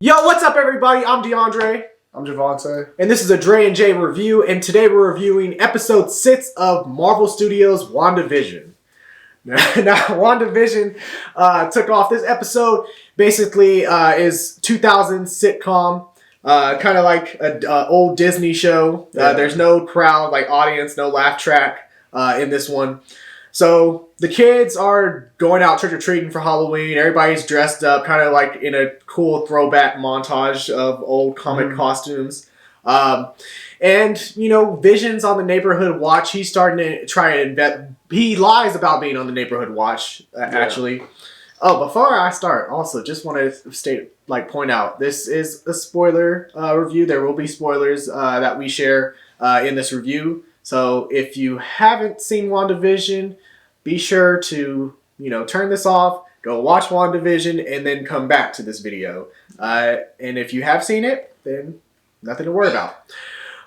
Yo, what's up, everybody? I'm DeAndre. I'm Javonte. And this is a Dre and Jay review, and today we're reviewing episode 6 of Marvel Studios' WandaVision. Now, WandaVision took off. This episode basically is 2000 sitcom, kind of like an old Disney show. There's no crowd, like audience, no laugh track in this one. So the kids are going out trick-or-treating for Halloween. Everybody's dressed up, kind of like in a cool throwback montage of old comic costumes. And, you know, Vision's on the neighborhood watch. He's starting to try and invent. He lies about being on the neighborhood watch, actually. Oh, before I start, also, just want to point out, this is a spoiler review. There will be spoilers that we share in this review. So if you haven't seen WandaVision, be sure to, turn this off, go watch WandaVision, and then come back to this video. And if you have seen it, then nothing to worry about.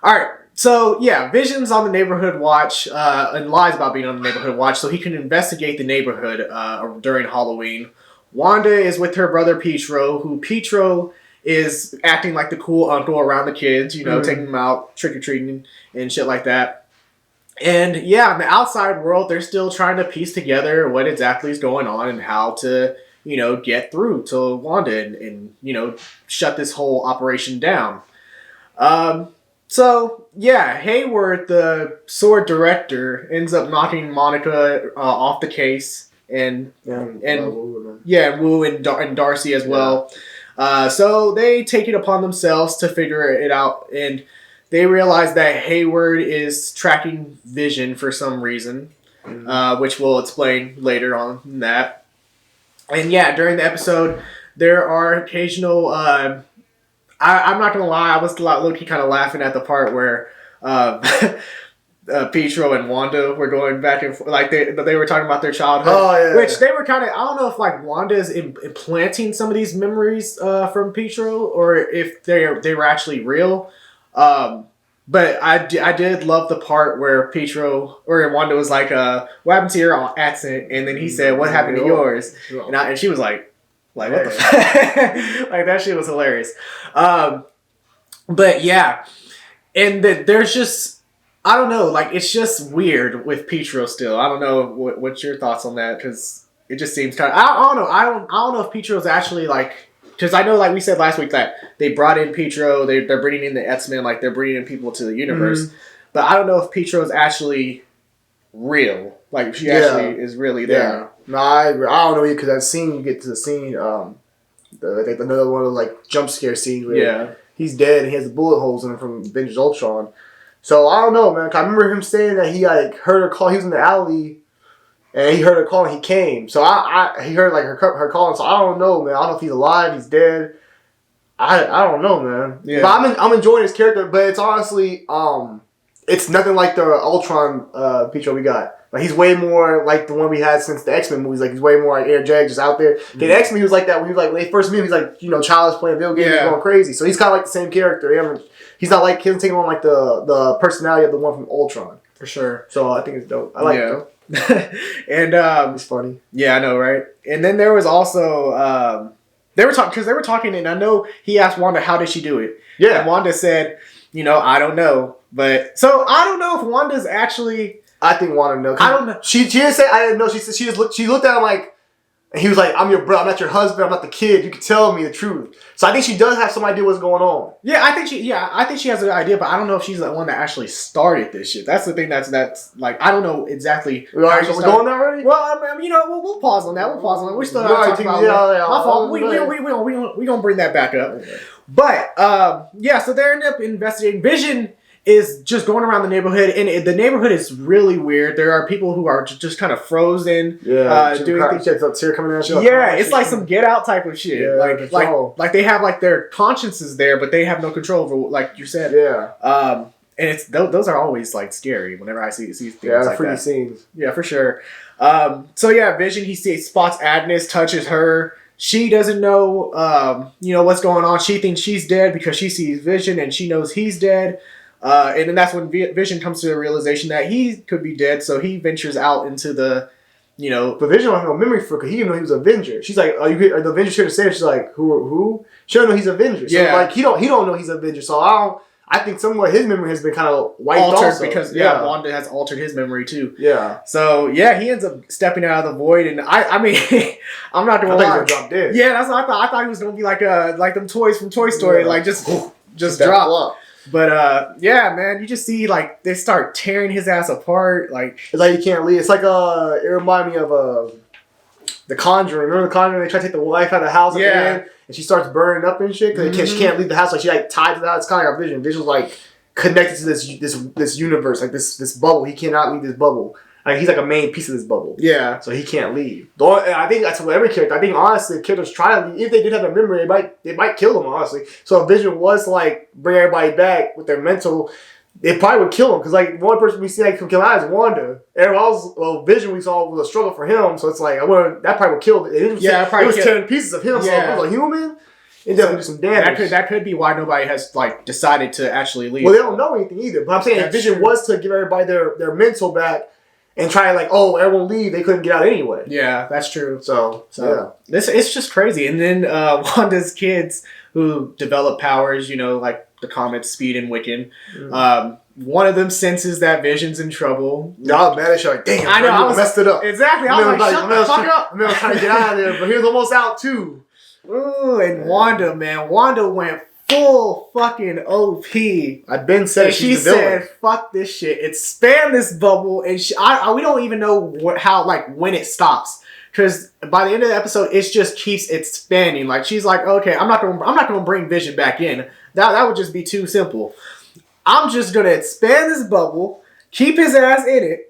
All right. So, yeah, Vision's on the neighborhood watch and lies about being on the neighborhood watch so he can investigate the neighborhood during Halloween. Wanda is with her brother Pietro is acting like the cool uncle around the kids, taking them out trick-or-treating and shit like that. And yeah, in the outside world, they're still trying to piece together what exactly is going on and how to, get through to Wanda and shut this whole operation down. So yeah, Hayward, the sword director, ends up knocking Monica off the case, and Wu and Darcy as well. So they take it upon themselves to figure it out, and they realize that Hayward is tracking Vision for some reason, which we'll explain later on that. And yeah, during the episode, there are occasional. I'm not gonna lie, I was low-key kind of laughing at the part where Pietro and Wanda were going back and forth, like they were talking about their childhood, which they were kind of. I don't know if like Wanda is implanting some of these memories from Pietro, or if they were actually real. But I did love the part where Wanda was like, what happened to your accent? And then he said, what happened to yours? And she was like, what the fuck? Like, that shit was hilarious. But yeah. And there's just, I don't know, like, it's just weird with Pietro still. I don't know what's your thoughts on that, because it just seems kind of, I don't know. I don't know if Pietro's actually like, because I know, like we said last week, that they brought in Pietro, they're bringing in the X-Men, like they're bringing in people to the universe. But I don't know if Pietro's actually real. Like, if she actually is really there. No, I don't know, because that scene, you get to the scene, another one of those, like, jump scare scenes where he's dead and he has the bullet holes in him from Avengers Ultron. So, I don't know, man. I remember him saying that he, like, heard her call. He was in the alley. And he heard her call and he came. So he heard like her calling. So I don't know, man. I don't know if he's alive, he's dead. I don't know, man. Yeah. But I'm enjoying his character. But it's honestly it's nothing like the Ultron Pietro we got. Like, he's way more like the one we had since the X-Men movies. Like, he's way more like energetic, just out there. The X-Men, he was like that when he was like, when they first met him, he's like, childish, playing video games, going crazy. So he's kind of like the same character. He's not like, he doesn't take on like the personality of the one from Ultron. For sure. So I think it's dope. I like it though. And it's funny. Yeah, I know, right? And then there was also they were talking, and I know he asked Wanda, how did she do it? Yeah. And Wanda said, I don't know. But so I don't know if Wanda's actually. I think Wanda knows. I don't know. She didn't say I didn't know. She said she looked at him like, and he was like, I'm your brother. I'm not your husband. I'm not the kid. You can tell me the truth. So I think she does have some idea what's going on. Yeah, I think she has an idea, but I don't know if she's the one that actually started this shit. That's the thing. That's like, I don't know exactly. We're going there already? Well, we'll pause on that. We still have to talk about my fault. We gonna bring that back up. Okay. But so they end up investigating. Vision is just going around the neighborhood, and the neighborhood is really weird. There are people who are just kind of frozen. Yeah, doing things. Tear coming out. Yeah, it's like some Get Out type of shit. Yeah, like they have like their consciences there, but they have no control over, like you said. Yeah. And it's those are always like scary whenever I see things like freaky that. Scenes. Yeah, for sure. So yeah, Vision, he spots Agnes, touches her. She doesn't know, what's going on. She thinks she's dead because she sees Vision and she knows he's dead. And then that's when Vision comes to the realization that he could be dead, so he ventures out into the But Vision don't have no memory for it because he didn't know he was an Avenger. She's like, are the Avengers here to save? She's like, who? She don't know he's an Avenger. So like he don't know he's an Avenger. So I think somewhat his memory has been kind of wiped altered also. because Wanda has altered his memory too. Yeah. So he ends up stepping out of the void, and I mean, I'm not gonna lie. I thought he was gonna drop dead. Yeah, that's what I thought. I thought he was gonna be like them toys from Toy Story, like just drop. But yeah, man, you just see like they start tearing his ass apart. Like it's like you can't leave. It's like it reminded me of The Conjuring. Remember The Conjuring? They try to take the wife out of the house at the end, and she starts burning up and shit because she can't leave the house. Like she like tied to the house. It's kind of like our Vision. Vision's like connected to this universe, like this bubble. He cannot leave this bubble. Like he's like a main piece of this bubble. Yeah. So he can't leave. And I think that's what every character. I think honestly, the characters try to leave. If they did have their memory, they might kill them. Honestly, so if Vision was to like bring everybody back with their mental, they probably would kill him because like one person we see like can kill out is Wanda. Everyone else, Vision we saw was a struggle for him. So it's like that probably would kill. It was tearing pieces of him. So if it was a human, it definitely do some damage. That could be why nobody has like decided to actually leave. Well, they don't know anything either. But I'm saying if Vision was to give everybody their mental back. And try like, everyone leave. They couldn't get out anyway. Yeah, that's true. So yeah, it's just crazy. And then Wanda's kids who develop powers, like the Comet, Speed, and Wiccan. One of them senses that Vision's in trouble. No, man, they're like, damn, I know, I messed it up. Exactly. I was like, shut the fuck up. I was trying to get out of there, but he was almost out too. Ooh, and Wanda, man, Wanda went full fucking OP. I've been saying she said, "Fuck this shit, expand this bubble," and we don't even know when it stops because by the end of the episode, it just keeps expanding. Like she's like, "Okay, I'm not gonna bring Vision back in. That would just be too simple. I'm just gonna expand this bubble, keep his ass in it."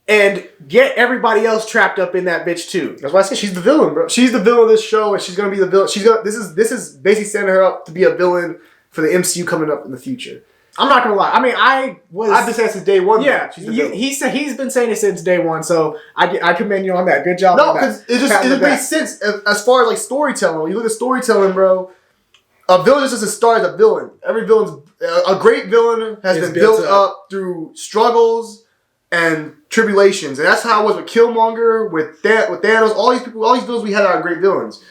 And get everybody else trapped up in that bitch too. That's why I said she's the villain, bro. She's the villain of this show, and she's gonna be the villain. This is basically setting her up to be a villain for the MCU coming up in the future. I'm not gonna lie. I mean, I've been saying it since day one. Yeah, he's been saying it since day one. So I commend you on that. Good job. No, because it makes sense as far as like storytelling. When you look at storytelling, bro, a villain just doesn't start as a villain. Every villain's a great villain has been built up through struggles and tribulations, and that's how it was with Killmonger, with Thanos, all these villains we had are great villains.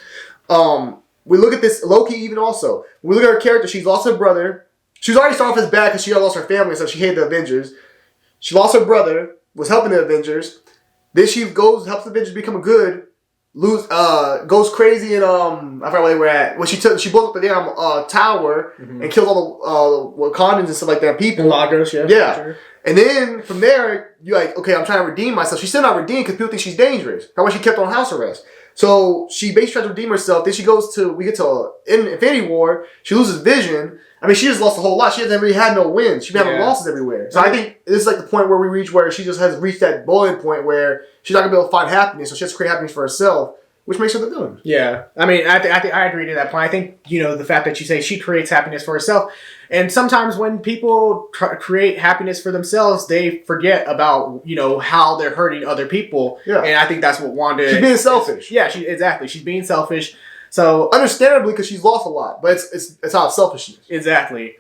We look at this Loki even also. We look at her character. She's lost her brother. She was already starting off as bad because she had lost her family, so she hated the Avengers. She lost her brother, was helping the Avengers. Then she helps the Avengers become good. Goes crazy and I forgot where they were at. When she blows up the damn tower and kills all the Wakandans and stuff like that. People. Lagos, yeah. Sure. And then from there, you're like, okay, I'm trying to redeem myself. She's still not redeemed because people think she's dangerous. That's why she kept on house arrest. So she basically tries to redeem herself. Then we get to Infinity War. She loses Vision. I mean, she just lost a whole lot. She hasn't really had no wins. She's been having losses everywhere. So I think this is like the point where we reach where she just has reached that boiling point where she's not going to be able to find happiness. So she has to create happiness for herself, which makes her the villain. Yeah. I mean, I agree to that point. I think, the fact that you say she creates happiness for herself. And sometimes when people create happiness for themselves, they forget about, how they're hurting other people. Yeah. And I think that's what Wanda... She's being selfish. Yeah, exactly. She's being selfish. So... Understandably, because she's lost a lot. But it's out of selfishness. Exactly.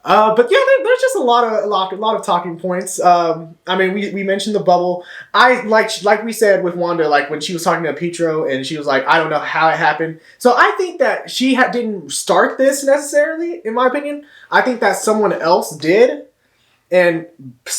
But yeah, there's just a lot of talking points. I mean, we mentioned the bubble. I like we said with Wanda, like when she was talking to Pietro and she was like, I don't know how it happened. So I think that she didn't start this necessarily, in my opinion. I think that someone else did and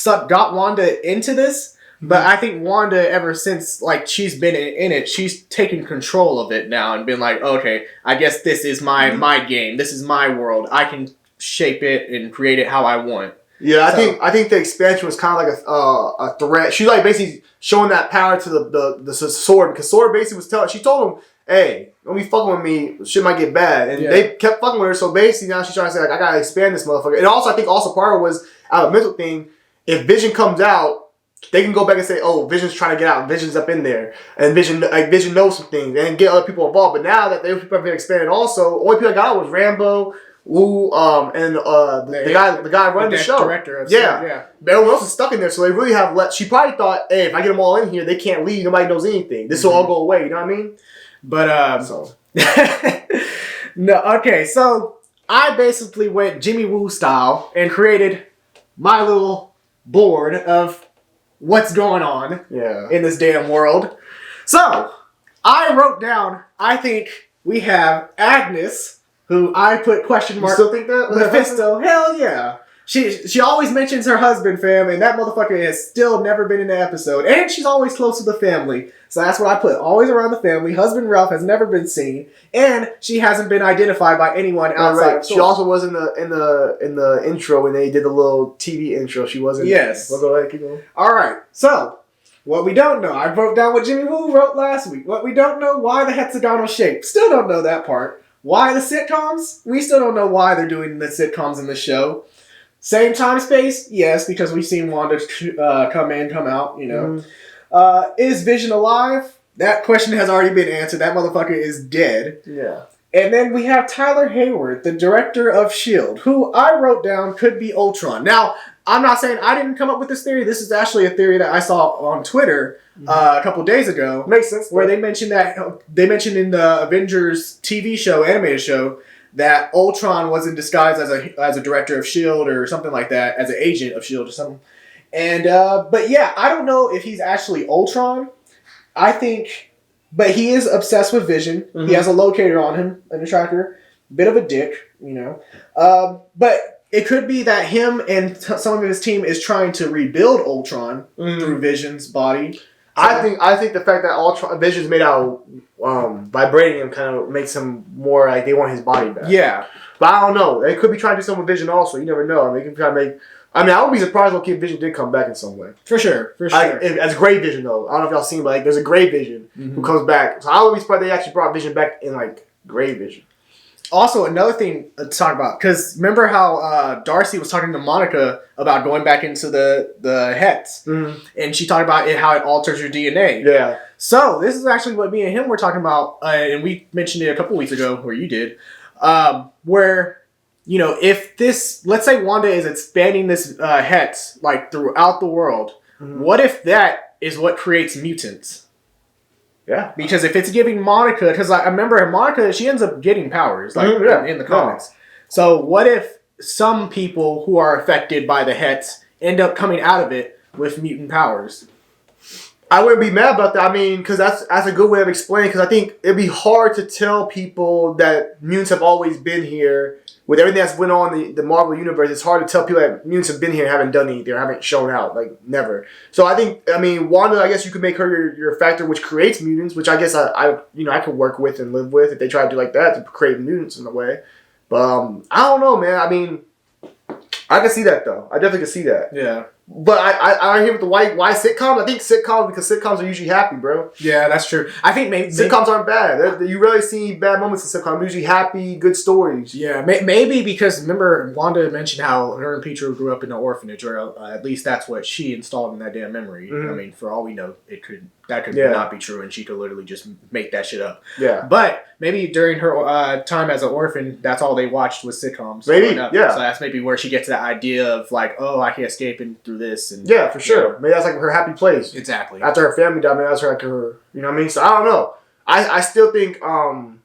got Wanda into this. But I think Wanda, ever since like she's been in it, she's taken control of it now and been like, okay, I guess this is my game. This is my world. I can shape it and create it how I want. Yeah, I think the expansion was kind of like a threat. She like basically showing that power to the Sword, because Sword basically she told him, hey, don't be fucking with me, shit might get bad. And they kept fucking with her, so basically now she's trying to say, like, I gotta expand this motherfucker. And also I think part of it was a mental thing. If Vision comes out, they can go back and say, oh, Vision's trying to get out, Vision's up in there, and Vision knows some things, and get other people involved. But now that people have been expanded also, only people that got out was Rambo, and the guy running the show. Director of yeah. But everyone else is stuck in there, so they really have she probably thought, hey, if I get them all in here, they can't leave, nobody knows anything. This will all go away, you know what I mean? But no, okay, so I basically went Jimmy Woo style and created my little board of what's going on in this damn world. So, I wrote down, I think we have Agnes, who I put question mark. You still think that? Mephisto, hell yeah. She always mentions her husband, fam, and that motherfucker has still never been in the episode. And she's always close to the family. So that's what I put. Always around the family. Husband Ralph has never been seen. And she hasn't been identified by anyone outside of She also was in the intro when they did the little TV intro. She wasn't. Yes. Well, go ahead, keep going. Alright, so what we don't know. I wrote down what Jimmy Woo wrote last week. What we don't know, why the hexagonal shape. Still don't know that part. Why the sitcoms? We still don't know why they're doing the sitcoms in the show. Same time space? Yes, because we've seen Wanda come in, come out, you know. Is Vision alive? That question has already been answered. That motherfucker is dead. Yeah. And then we have Tyler Hayward, the director of S.H.I.E.L.D., who I wrote down could be Ultron. Now, I'm not saying I didn't come up with this theory. This is actually a theory that I saw on Twitter a couple days ago. Makes sense. Where they mentioned in the Avengers TV show, animated show, that Ultron was in disguise as a director of S.H.I.E.L.D. or something like that, as an agent of S.H.I.E.L.D. or something. And, but yeah, I don't know if he's actually Ultron. I think, but he is obsessed with Vision. Mm-hmm. He has a locator on him, and a tracker. Bit of a dick, you know. But it could be that him and some of his team is trying to rebuild Ultron through Vision's body. So, I think the fact that Ultron Vision's made out vibranium kind of makes him more like they want his body back. Yeah. But I don't know. They could be trying to do something with Vision also. You never know. I mean, they can try to make... I mean, I would be surprised if Vision did come back in some way. For sure. As Gray Vision, though. I don't know if y'all seen, but like, there's a Gray Vision who comes back. So I would be surprised they actually brought Vision back in, like, Gray Vision. Also, another thing to talk about, because remember how Darcy was talking to Monica about going back into the Hex, and she talked about how it alters your DNA. Yeah. So, this is actually what me and him were talking about, and we mentioned it a couple weeks ago, or you did, where, you know, if this, let's say Wanda is expanding this Hex, like, throughout the world, what if that is what creates mutants? Yeah. Because if it's giving Monica... Because I remember Monica, she ends up getting powers, like, in the comics. Yeah. So what if some people who are affected by the Hex end up coming out of it with mutant powers? I wouldn't be mad about that. I mean, because that's a good way of explaining. Because I think it'd be hard to tell people that mutants have always been here. With everything that's went on in the Marvel Universe, it's hard to tell people that mutants have been here and haven't done anything or haven't shown out. Like, never. So I think, I mean, Wanda, I guess you could make her your factor which creates mutants, which I guess I could work with and live with if they try to do like that, to create mutants in a way. But I don't know, man. I mean, I can see that, though. I definitely can see that. Yeah. But I hear with the why sitcoms. I think sitcoms, because sitcoms are usually happy, bro. Yeah, that's true. I think maybe sitcoms aren't bad. You rarely see bad moments in sitcoms. They're usually happy, good stories. Yeah, maybe because remember Wanda mentioned how her and Pietro grew up in an orphanage, or at least that's what she installed in that damn memory. I mean, for all we know, that could not be true, and she could literally just make that shit up. Yeah. But maybe during her time as an orphan, that's all they watched was sitcoms. Maybe, yeah. So that's maybe where she gets that idea of like, oh, I can escape through this. And yeah, for sure. Maybe that's like her happy place. Exactly. After her family died, maybe that's like her, you know what I mean? So I don't know. I still think, I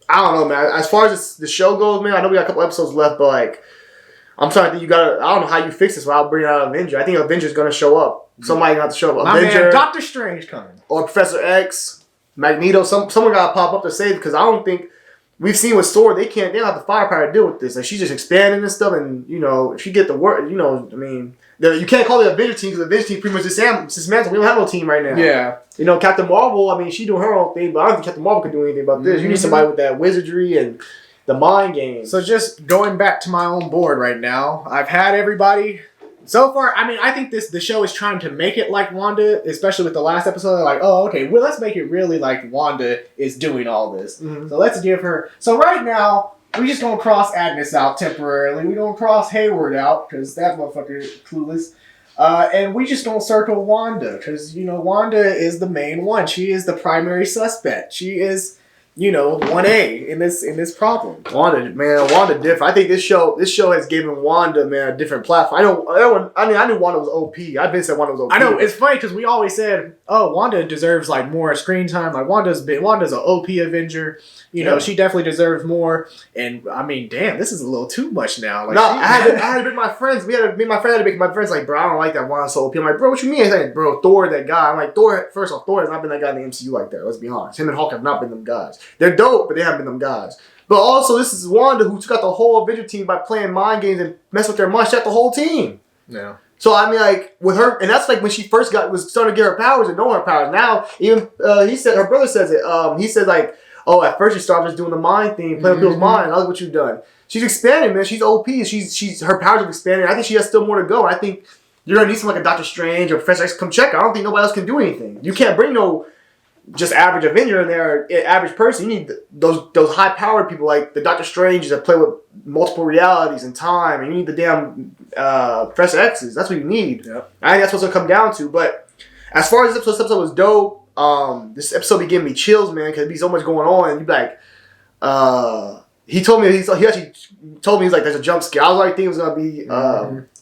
don't know, man. As far as the show goes, man, I know we got a couple episodes left, but like, I'm trying to think, I don't know how you fix this without bringing out Avenger. I think Avenger's going to show up. Somebody got to show up. Avenger, man, Doctor Strange coming. Or Professor X, Magneto. Someone got to pop up to save, because I don't think, we've seen with Sword, they don't have the firepower to deal with this. Like, she's just expanding and stuff, and, you know, if she get the work, you know, I mean, you can't call it a Avenger team, because the Avenger team pretty much dismantled. We don't have no team right now. Yeah. You know, Captain Marvel, I mean, she doing her own thing, but I don't think Captain Marvel could do anything about this. You need somebody with that wizardry and the mind games. So just going back to my own board right now, I've had everybody... So far, I mean, I think the show is trying to make it like Wanda, especially with the last episode. They're like, oh, okay, well, let's make it really like Wanda is doing all this. So let's give her... So right now, we just gonna cross Agnes out temporarily. We gonna cross Hayward out, because that motherfucker is clueless. And we just gonna circle Wanda, because, you know, Wanda is the main one. She is the primary suspect. She is... you know, 1A in this problem. Wanda different. I think this show has given Wanda, man, a different platform. I knew Wanda was OP. I've been saying Wanda was OP. I know, it's funny because we always said oh, Wanda deserves like more screen time. Like Wanda's an OP Avenger. You know, she definitely deserves more. And I mean, damn, this is a little too much now. Like, no, I had to make my friends. Me and my friend had to make my friends like, bro, I don't like that Wanda so OP. I'm like, bro, what you mean? He's like, bro, Thor, that guy. I'm like, Thor. First off, Thor has not been that guy in the MCU like that. Let's be honest. Him and Hulk have not been them guys. They're dope, but they haven't been them guys. But also, this is Wanda who took out the whole Avenger team by playing mind games and messing with their mind. She got the whole team. Yeah. So I mean, like with her, and that's like when she first was starting to get her powers and knowing her powers. Now, even he said, her brother says it. He said like, oh, at first you started just doing the mind thing, playing with people's mind. Look what you've done. She's expanding, man. She's OP. She's her powers have expanded. I think she has still more to go. I think you're gonna need someone like a Doctor Strange or Professor X to come check her. I don't think nobody else can do anything. You can't bring no just average Avenger in there, average person. You need those high powered people like the Doctor Strange that play with multiple realities and time. And you need the damn Professor X's. That's what you need. Yep. I think that's what's gonna come down to. But as far as this episode was dope. This episode be giving me chills, man, because there'd be so much going on. And you'd be like, he told me he actually told me he's like, there's a jump scare. I was like, thinking it was gonna be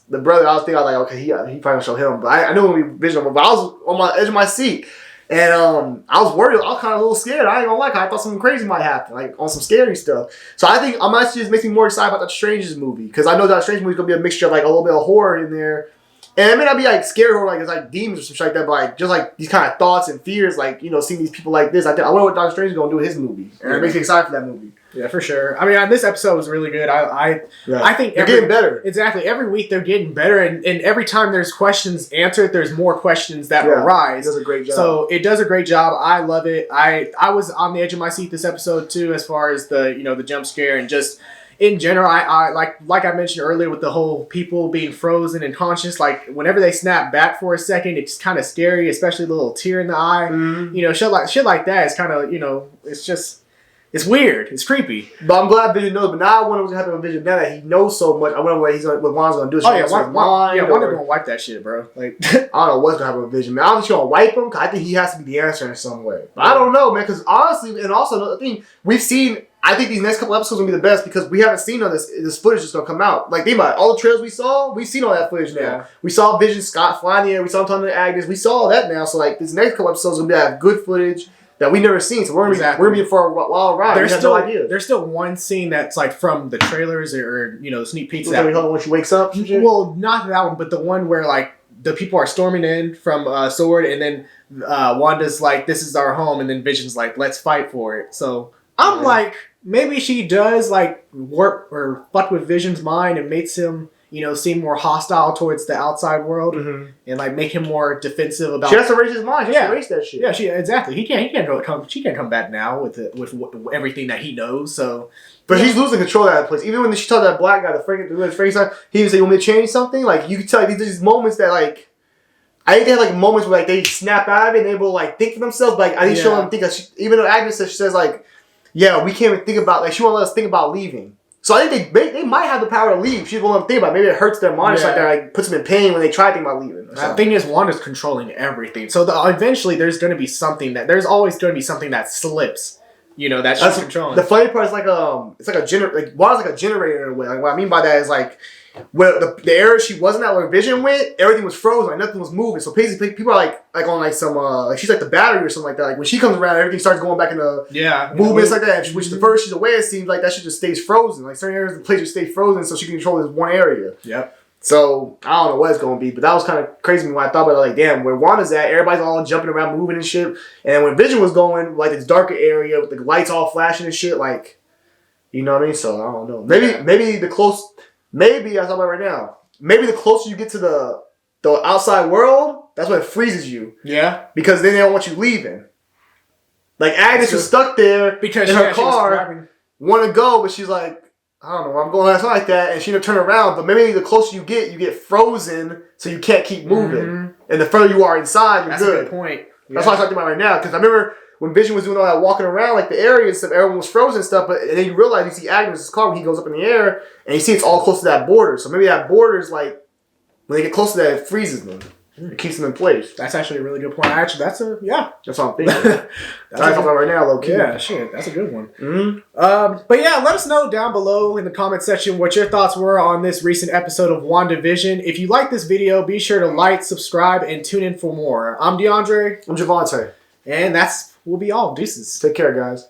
the brother. I was like, okay, he probably gonna show him, but I knew it would be Vision. But I was on my edge of my seat, and I was worried. I was kind of a little scared. I ain't gonna lie, I thought something crazy might happen, like on some scary stuff. So I think I'm actually just makes me more excited about Doctor Strange's movie because I know Doctor Strange movie is gonna be a mixture of like a little bit of horror in there. And it may not be like scary horror, like it's like demons or something like that, but like just like these kind of thoughts and fears, like, you know, seeing these people like this. I wonder what Doctor Strange is gonna do with his movie, and it makes me excited for that movie. Yeah, for sure. I mean, this episode was really good. I think they're getting better. Exactly. Every week they're getting better, and every time there's questions answered, there's more questions that arise. It does a great job. So it does a great job. I love it. I was on the edge of my seat this episode too, as far as the jump scare and just. In general, I like I mentioned earlier with the whole people being frozen and conscious, like whenever they snap back for a second, it's kind of scary, especially the little tear in the eye. Mm-hmm. You know, shit like that is kind of, it's weird. It's creepy. But I'm glad Vision knows. But now I wonder what's happening with Vision now that he knows so much. I wonder what Wanda's gonna do. Wanda's gonna wipe that shit, bro. Like I don't know what's gonna happen with Vision, man. I don't think she's gonna wipe him. Cause I think he has to be the answer in some way. But I don't know, man. Because honestly, and also another thing we've seen. I think these next couple episodes are gonna be the best because we haven't seen all this footage that's gonna come out. Like think about it, all the trailers we've seen all that footage now. Yeah. We saw Vision Scott flying in the air, we saw him talking to Agnes, we saw all that now. So like this next couple episodes are gonna be good footage that we never seen. So we're gonna be for a wild ride. There's no idea. There's still one scene that's like from the trailers or sneak peeks. When she wakes up. Well, not that one, but the one where like the people are storming in from Sword, and then Wanda's like, "This is our home," and then Vision's like, "Let's fight for it." So I'm like. Maybe she does like warp or fuck with Vision's mind and makes him, seem more hostile towards the outside world and like make him more defensive about. She has to raise his mind. She has to erase that shit. Yeah, exactly. He can't come back now with everything that he knows. So, but she's losing control of that place. Even when she told that black guy, the Frankenstein, he was like, "You want me to change something?" Like you could tell these moments that like. I think they have like moments where like they snap out of it and they will like think for themselves. But like, I think show them think. Even though Agnes says she says like. Yeah, we can't even think about, like, she won't let us think about leaving. So I think they might have the power to leave. She won't let them think about it. Maybe it hurts their mind. It's like that, like, puts them in pain when they try to think about leaving. The thing is, Wanda's controlling everything. So eventually there's going to be there's always going to be something that slips. That she's controlling. The funny part is like, it's like a generator, like, Wanda's like a generator in a way. Like, what I mean by that is like, well, the area she wasn't at where Vision went, everything was frozen, like nothing was moving. So basically, people are like on like some like she's like the battery or something like that. Like when she comes around, everything starts going back into movements like that. Which the first she's away, it seems like that shit just stays frozen. Like certain areas, the place just stays frozen, so she can control this one area. Yep. So I don't know what it's gonna be, but that was kind of crazy when I thought about it. Like, damn, where Wanda's at, everybody's all jumping around, moving and shit. And when Vision was going, like this darker area with the lights all flashing and shit, like, you know what I mean? So I don't know. Maybe I thought about it right now. Maybe the closer you get to the outside world, that's when it freezes you. Yeah. Because then they don't want you leaving. Like Agnes was stuck there because in her car, want to go, but she's like, I don't know, I'm going something like that, and she didn't turn around. But maybe the closer you get frozen, so you can't keep moving. Mm-hmm. And the further you are inside, you're good. That's a good point. Yeah. That's what I'm talking about right now. Because I remember when Vision was doing all that walking around, like the area and stuff, everyone was frozen and stuff, and then you realize you see Agnes' car when he goes up in the air, and you see it's all close to that border. So maybe that border is like, when they get close to that, it freezes them. It keeps them in place. That's actually a really good point. That's That's what I'm thinking. that's That's right now, low key. Yeah, shit, that's a good one. Mm-hmm. But yeah, let us know down below in the comment section what your thoughts were on this recent episode of WandaVision. If you like this video, be sure to like, subscribe, and tune in for more. I'm DeAndre. I'm Javonte. And we'll be all. Deuces. Take care, guys.